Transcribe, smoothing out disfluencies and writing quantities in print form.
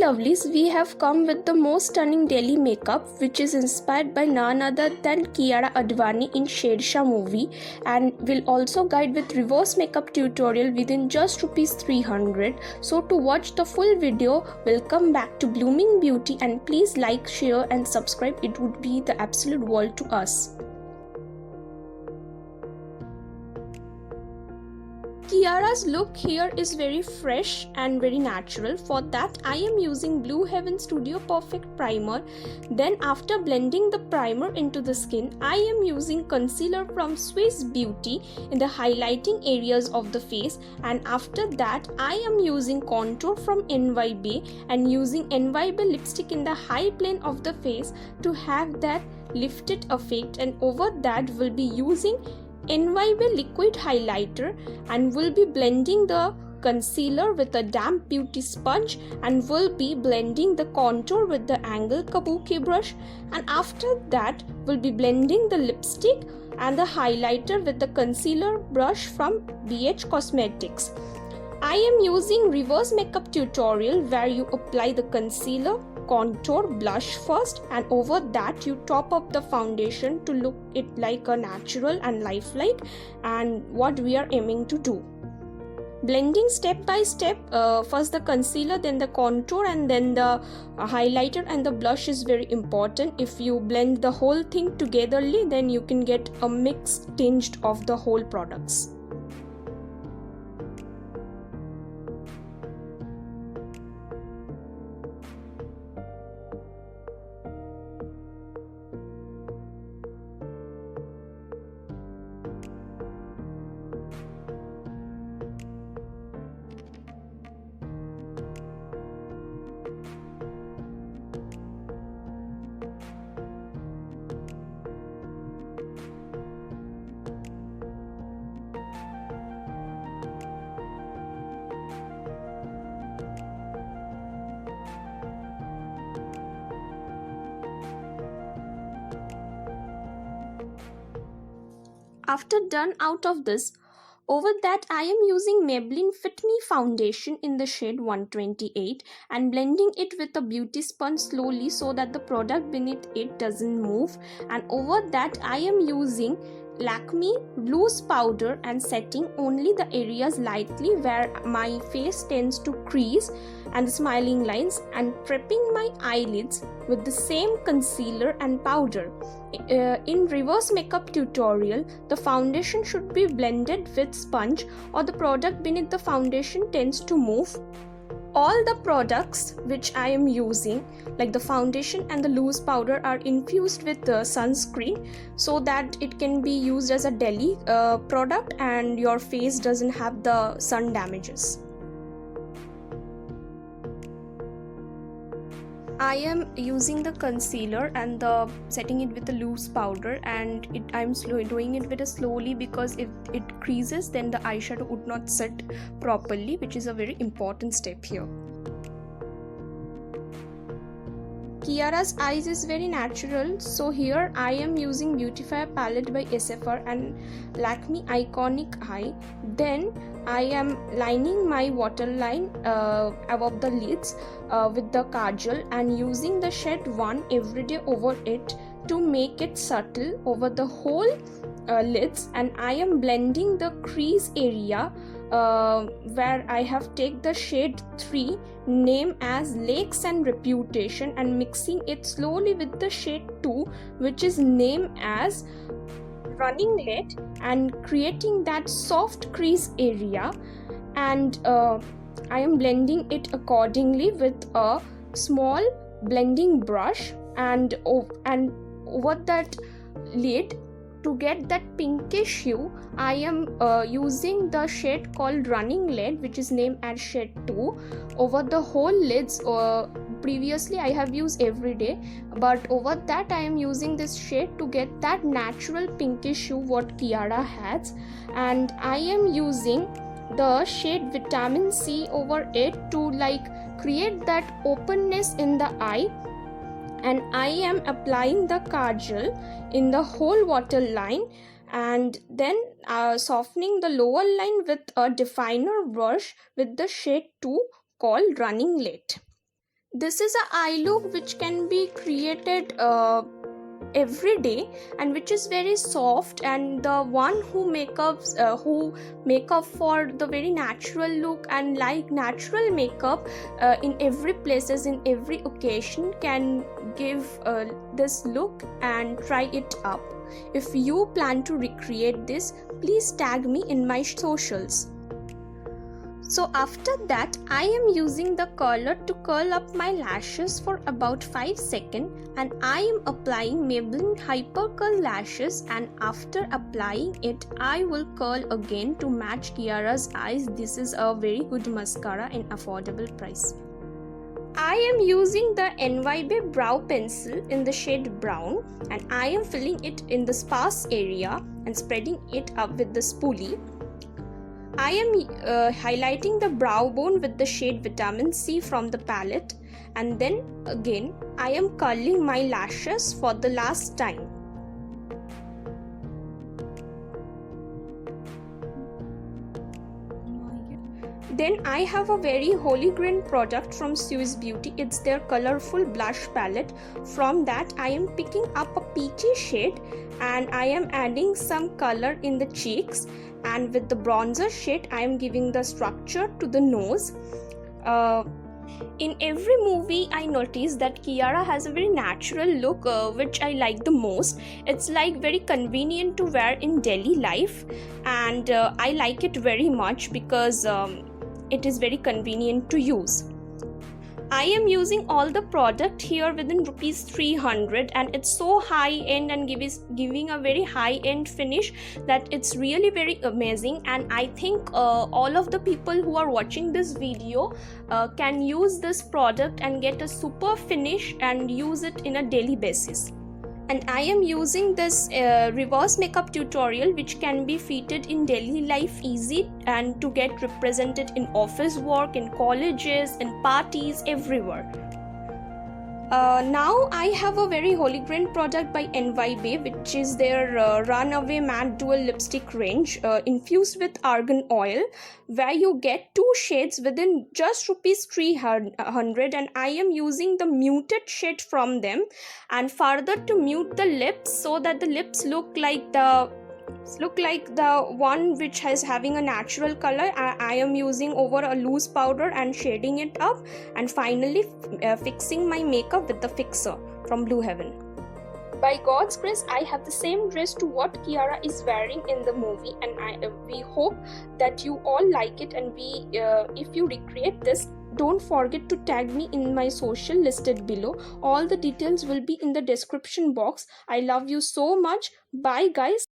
lovelies, we have come with the most stunning daily makeup which is inspired by none other than Kiara Advani in Shershah movie, and will also guide with reverse makeup tutorial within just ₹300. So to watch the full video, welcome back to Blooming Beauty, and please like, share and subscribe. It would be the absolute world to us. Kiara's look here is very fresh and very natural. For that, I am using Blue Heaven Studio Perfect Primer. Then after blending the primer into the skin, I am using concealer from Swiss Beauty in the highlighting areas of the face, and after that I am using contour from NYB and using NYB lipstick in the high plane of the face to have that lifted effect, and over that will be using NYB liquid highlighter and will be blending the concealer with a damp beauty sponge, and will be blending the contour with the angle kabuki brush, and after that will be blending the lipstick and the highlighter with the concealer brush from BH Cosmetics. I am using reverse makeup tutorial where you apply the concealer, contour, blush first, and over that you top up the foundation to look it like a natural and lifelike, and what we are aiming to do. Blending step by step, first the concealer, then the contour, and then the highlighter and the blush is very important. If you blend the whole thing togetherly, then you can get a mix tinged of the whole products. After done out of this, over that I am using Maybelline Fit Me foundation in the shade 128 and blending it with a beauty sponge slowly so that the product beneath it doesn't move, and over that I am using Lakme loose powder and setting only the areas lightly where my face tends to crease and the smiling lines, and prepping my eyelids with the same concealer and powder. In reverse makeup tutorial, the foundation should be blended with sponge or the product beneath the foundation tends to move. All the products which I am using, like the foundation and the loose powder, are infused with sunscreen so that it can be used as a daily product and your face doesn't have the sun damages. I am using the concealer and setting it with the loose powder, and I'm doing it very slowly because if it creases then the eyeshadow would not set properly, which is a very important step here. Kiara's eyes is very natural, so here I am using Beautifier palette by SFR and Lakme Iconic Eye. Then I am lining my waterline above the lids with the kajal and using the shade 1 Everyday over it to make it subtle over the whole lids, and I am blending the crease area where I have take the shade 3 name as Lakes and Reputation and mixing it slowly with the shade 2 which is name as Running Late, and creating that soft crease area, and I am blending it accordingly with a small blending brush and over that lid. To get that pinkish hue, I am using the shade called Running Late, which is named as shade 2 over the whole lids. Previously I have used Everyday, but over that I am using this shade to get that natural pinkish hue what Kiara has, and I am using the shade Vitamin C over it to create that openness in the eye, and I am applying the kajal in the whole waterline and then softening the lower line with a definer brush with the shade 2 called Running Late. This is a eye look which can be created every day, and which is very soft, and the one who make up for the very natural look and like natural makeup in every places, in every occasion, can give this look and try it up. If you plan to recreate this, please tag me in my socials. So after that, I am using the curler to curl up my lashes for about 5 seconds, and I am applying Maybelline Hyper Curl Lashes, and after applying it, I will curl again to match Kiara's eyes. This is a very good mascara in affordable price. I am using the NYB brow pencil in the shade brown, and I am filling it in the sparse area and spreading it up with the spoolie. I am highlighting the brow bone with the shade Vitamin C from the palette, and then again I am curling my lashes for the last time. Then I have a very holy grail product from Swiss Beauty. It's their colorful blush palette. From that I am picking up a peachy shade, and I am adding some color in the cheeks, and with the bronzer shade I am giving the structure to the nose. In every movie I notice that Kiara has a very natural look, which I like the most. It's like very convenient to wear in daily life, and I like it very much because it is very convenient to use. I am using all the product here within rupees 300, and it's so high end and giving a very high end finish that it's really very amazing. And I think all of the people who are watching this video can use this product and get a super finish and use it in a daily basis. And I am using this reverse makeup tutorial, which can be fitted in daily life easy and to get represented in office work, in colleges, in parties, everywhere. Now I have a very holy grail product by NYB, which is their Runaway Matte Dual Lipstick range, infused with argan oil, where you get 2 shades within just rupees 300, and I am using the muted shade from them, and further to mute the lips so that the lips look like the one which is having a natural color. I am using over a loose powder and shading it up, and finally fixing my makeup with the fixer from Blue Heaven. By God's grace, I have the same dress to what Kiara is wearing in the movie, and we hope that you all like it, and if you recreate this, don't forget to tag me in my social listed below. All the details will be in the description box. I love you so much. Bye guys.